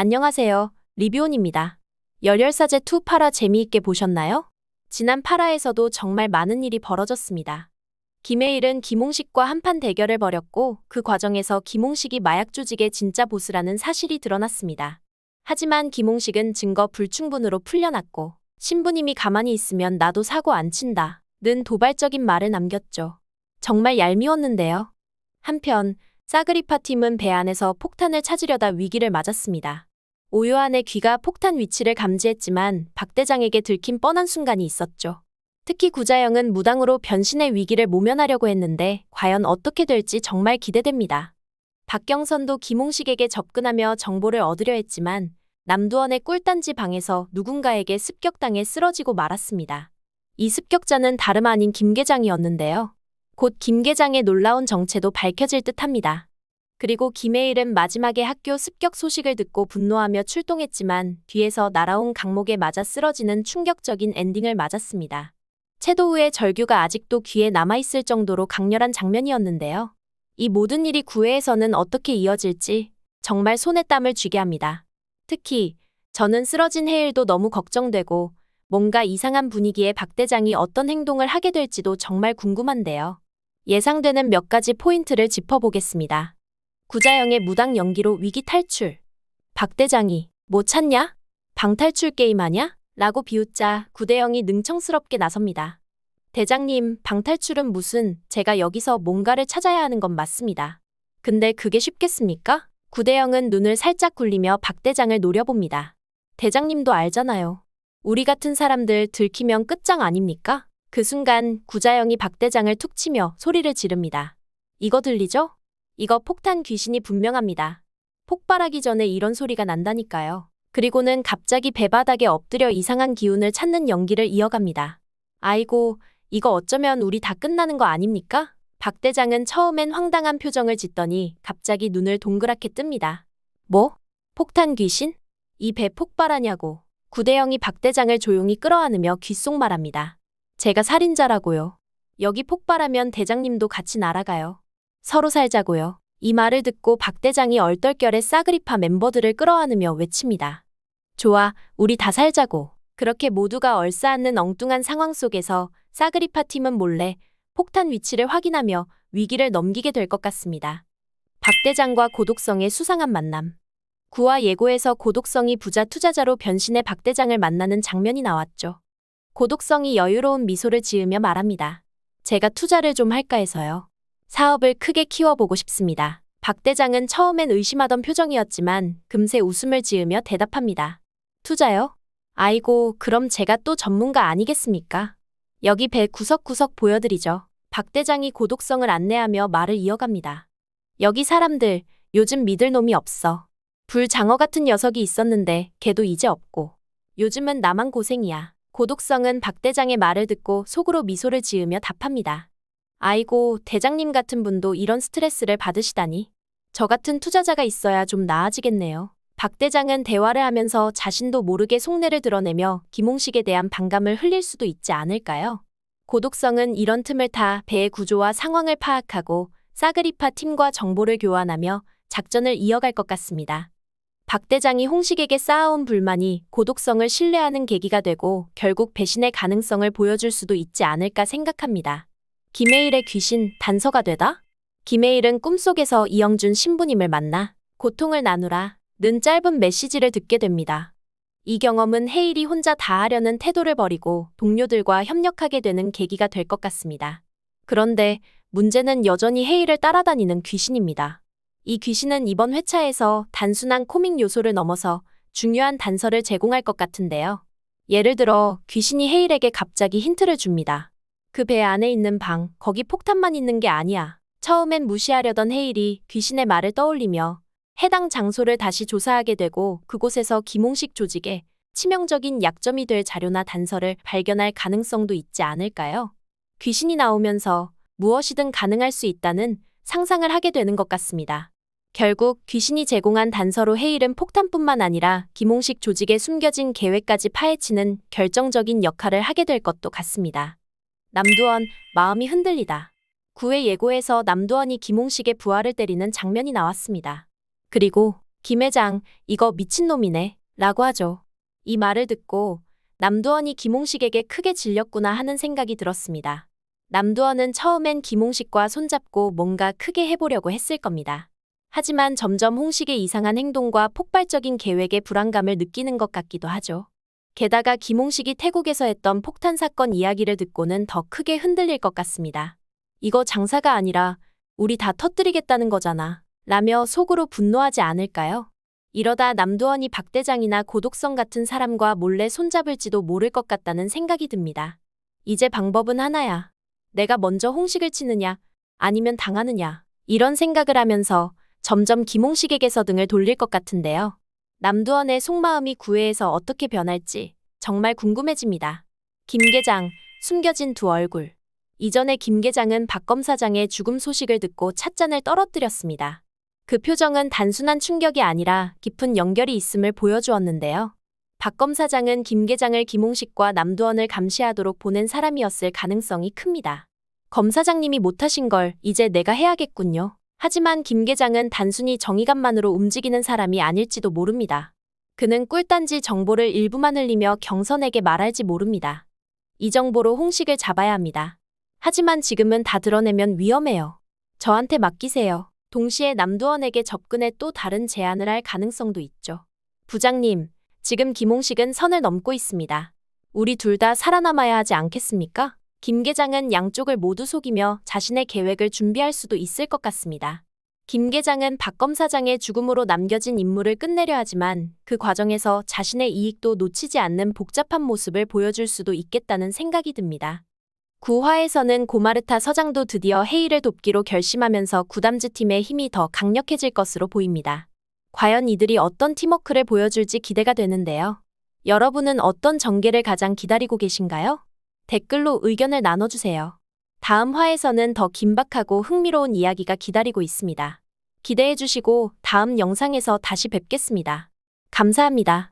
안녕하세요. 리뷰온입니다. 열혈사제 2 파라 재미있게 보셨나요? 지난 파라에서도 정말 많은 일이 벌어졌습니다. 김해일은 김홍식과 한판 대결을 벌였고 그 과정에서 김홍식이 마약 조직의 진짜 보스라는 사실이 드러났습니다. 하지만 김홍식은 증거 불충분으로 풀려났고 신부님이 가만히 있으면 나도 사고 안 친다 는 도발적인 말을 남겼죠. 정말 얄미웠는데요. 한편 사그리파 팀은 배 안에서 폭탄을 찾으려다 위기를 맞았습니다. 오요한의 귀가 폭탄 위치를 감지했지만 박 대장에게 들킨 뻔한 순간이 있었죠. 특히 구자영은 무당으로 변신의 위기를 모면하려고 했는데 과연 어떻게 될지 정말 기대됩니다. 박경선도 김홍식에게 접근하며 정보를 얻으려 했지만 남두원의 꿀단지 방에서 누군가에게 습격당해 쓰러지고 말았습니다. 이 습격자는 다름 아닌 김 계장이었는데요. 곧 김 계장의 놀라운 정체도 밝혀질 듯합니다. 그리고 김해일은 마지막에 학교 습격 소식을 듣고 분노하며 출동했지만 뒤에서 날아온 강목에 맞아 쓰러지는 충격적인 엔딩을 맞았습니다. 채도우의 절규가 아직도 귀에 남아있을 정도로 강렬한 장면이었는데요. 이 모든 일이 9회에서는 어떻게 이어질지 정말 손에 땀을 쥐게 합니다. 특히 저는 쓰러진 해일도 너무 걱정되고 뭔가 이상한 분위기에 박 대장이 어떤 행동을 하게 될지도 정말 궁금한데요. 예상되는 몇 가지 포인트를 짚어보겠습니다. 구자영의 무당 연기로 위기 탈출. 박 대장이 뭐 찾냐? 방탈출 게임하냐? 라고 비웃자 구대영이 능청스럽게 나섭니다. 대장님, 방탈출은 무슨, 제가 여기서 뭔가를 찾아야 하는 건 맞습니다. 근데 그게 쉽겠습니까? 구대영은 눈을 살짝 굴리며 박 대장을 노려봅니다. 대장님도 알잖아요. 우리 같은 사람들 들키면 끝장 아닙니까? 그 순간 구자영이 박 대장을 툭 치며 소리를 지릅니다. 이거 들리죠? 이거 폭탄 귀신이 분명합니다. 폭발하기 전에 이런 소리가 난다니까요. 그리고는 갑자기 배바닥에 엎드려 이상한 기운을 찾는 연기를 이어갑니다. 아이고, 이거 어쩌면 우리 다 끝나는 거 아닙니까? 박 대장은 처음엔 황당한 표정을 짓더니 갑자기 눈을 동그랗게 뜹니다. 뭐? 폭탄 귀신? 이 배 폭발하냐고. 구대영이 박 대장을 조용히 끌어안으며 귓속말합니다. 제가 살인자라고요. 여기 폭발하면 대장님도 같이 날아가요. 서로 살자고요. 이 말을 듣고 박 대장이 얼떨결에 사그리파 멤버들을 끌어안으며 외칩니다. 좋아, 우리 다 살자고. 그렇게 모두가 얼싸안는 엉뚱한 상황 속에서 사그리파 팀은 몰래 폭탄 위치를 확인하며 위기를 넘기게 될 것 같습니다. 박 대장과 고독성의 수상한 만남. 구와 예고에서 고독성이 부자 투자자로 변신해 박 대장을 만나는 장면이 나왔죠. 고독성이 여유로운 미소를 지으며 말합니다. 제가 투자를 좀 할까 해서요. 사업을 크게 키워보고 싶습니다. 박 대장은 처음엔 의심하던 표정이었지만 금세 웃음을 지으며 대답합니다. 투자요? 아이고, 그럼 제가 또 전문가 아니겠습니까? 여기 배 구석구석 보여드리죠. 박 대장이 고독성을 안내하며 말을 이어갑니다. 여기 사람들, 요즘 믿을 놈이 없어. 불장어 같은 녀석이 있었는데 걔도 이제 없고. 요즘은 나만 고생이야. 고독성은 박 대장의 말을 듣고 속으로 미소를 지으며 답합니다. 아이고, 대장님 같은 분도 이런 스트레스를 받으시다니. 저 같은 투자자가 있어야 좀 나아지겠네요. 박 대장은 대화를 하면서 자신도 모르게 속내를 드러내며 김홍식에 대한 반감을 흘릴 수도 있지 않을까요? 고독성은 이런 틈을 타 배의 구조와 상황을 파악하고 사그리파 팀과 정보를 교환하며 작전을 이어갈 것 같습니다. 박 대장이 홍식에게 쌓아온 불만이 고독성을 신뢰하는 계기가 되고 결국 배신의 가능성을 보여줄 수도 있지 않을까 생각합니다. 김해일의 귀신 단서가 되다? 김해일은 꿈속에서 이영준 신부님을 만나 고통을 나누라 는 짧은 메시지를 듣게 됩니다. 이 경험은 해일이 혼자 다 하려는 태도를 버리고 동료들과 협력하게 되는 계기가 될 것 같습니다. 그런데 문제는 여전히 해일을 따라다니는 귀신입니다. 이 귀신은 이번 회차에서 단순한 코믹 요소를 넘어서 중요한 단서를 제공할 것 같은데요. 예를 들어 귀신이 해일에게 갑자기 힌트를 줍니다. 그 배 안에 있는 방, 거기 폭탄만 있는 게 아니야. 처음엔 무시하려던 해일이 귀신의 말을 떠올리며 해당 장소를 다시 조사하게 되고 그곳에서 김홍식 조직에 치명적인 약점이 될 자료나 단서를 발견할 가능성도 있지 않을까요? 귀신이 나오면서 무엇이든 가능할 수 있다는 상상을 하게 되는 것 같습니다. 결국 귀신이 제공한 단서로 해일은 폭탄뿐만 아니라 김홍식 조직의 숨겨진 계획까지 파헤치는 결정적인 역할을 하게 될 것도 같습니다. 남두원, 마음이 흔들리다. 9회 예고에서 남두원이 김홍식의 부하를 때리는 장면이 나왔습니다. 그리고 김 회장, 이거 미친놈이네. 라고 하죠. 이 말을 듣고 남두원이 김홍식에게 크게 질렸구나 하는 생각이 들었습니다. 남두원은 처음엔 김홍식과 손잡고 뭔가 크게 해보려고 했을 겁니다. 하지만 점점 홍식의 이상한 행동과 폭발적인 계획에 불안감을 느끼는 것 같기도 하죠. 게다가 김홍식이 태국에서 했던 폭탄 사건 이야기를 듣고는 더 크게 흔들릴 것 같습니다. 이거 장사가 아니라 우리 다 터뜨리겠다는 거잖아. 라며 속으로 분노하지 않을까요? 이러다 남두원이 박 대장이나 고독성 같은 사람과 몰래 손잡을지도 모를 것 같다는 생각이 듭니다. 이제 방법은 하나야. 내가 먼저 홍식을 치느냐, 아니면 당하느냐. 이런 생각을 하면서 점점 김홍식에게서 등을 돌릴 것 같은데요. 남두원의 속마음이 구회에서 어떻게 변할지 정말 궁금해집니다. 김 계장, 숨겨진 두 얼굴. 이전에 김 계장은 박 검사장의 죽음 소식을 듣고 찻잔을 떨어뜨렸습니다. 그 표정은 단순한 충격이 아니라 깊은 연결이 있음을 보여주었는데요. 박 검사장은 김 계장을 김홍식과 남두원을 감시하도록 보낸 사람이었을 가능성이 큽니다. 검사장님이 못하신 걸 이제 내가 해야겠군요. 하지만 김 계장은 단순히 정의감만으로 움직이는 사람이 아닐지도 모릅니다. 그는 꿀단지 정보를 일부만 흘리며 경선에게 말할지 모릅니다. 이 정보로 홍식을 잡아야 합니다. 하지만 지금은 다 드러내면 위험해요. 저한테 맡기세요. 동시에 남두원에게 접근해 또 다른 제안을 할 가능성도 있죠. 부장님, 지금 김홍식은 선을 넘고 있습니다. 우리 둘 다 살아남아야 하지 않겠습니까? 김 계장은 양쪽을 모두 속이며 자신의 계획을 준비할 수도 있을 것 같습니다. 김 계장은 박 검사장의 죽음으로 남겨진 임무를 끝내려 하지만 그 과정에서 자신의 이익도 놓치지 않는 복잡한 모습을 보여줄 수도 있겠다는 생각이 듭니다. 9화에서는 고마르타 서장도 드디어 회의를 돕기로 결심하면서 구담즈 팀의 힘이 더 강력해질 것으로 보입니다. 과연 이들이 어떤 팀워크를 보여줄지 기대가 되는데요. 여러분은 어떤 전개를 가장 기다리고 계신가요? 댓글로 의견을 나눠주세요. 다음 화에서는 더 긴박하고 흥미로운 이야기가 기다리고 있습니다. 기대해주시고 다음 영상에서 다시 뵙겠습니다. 감사합니다.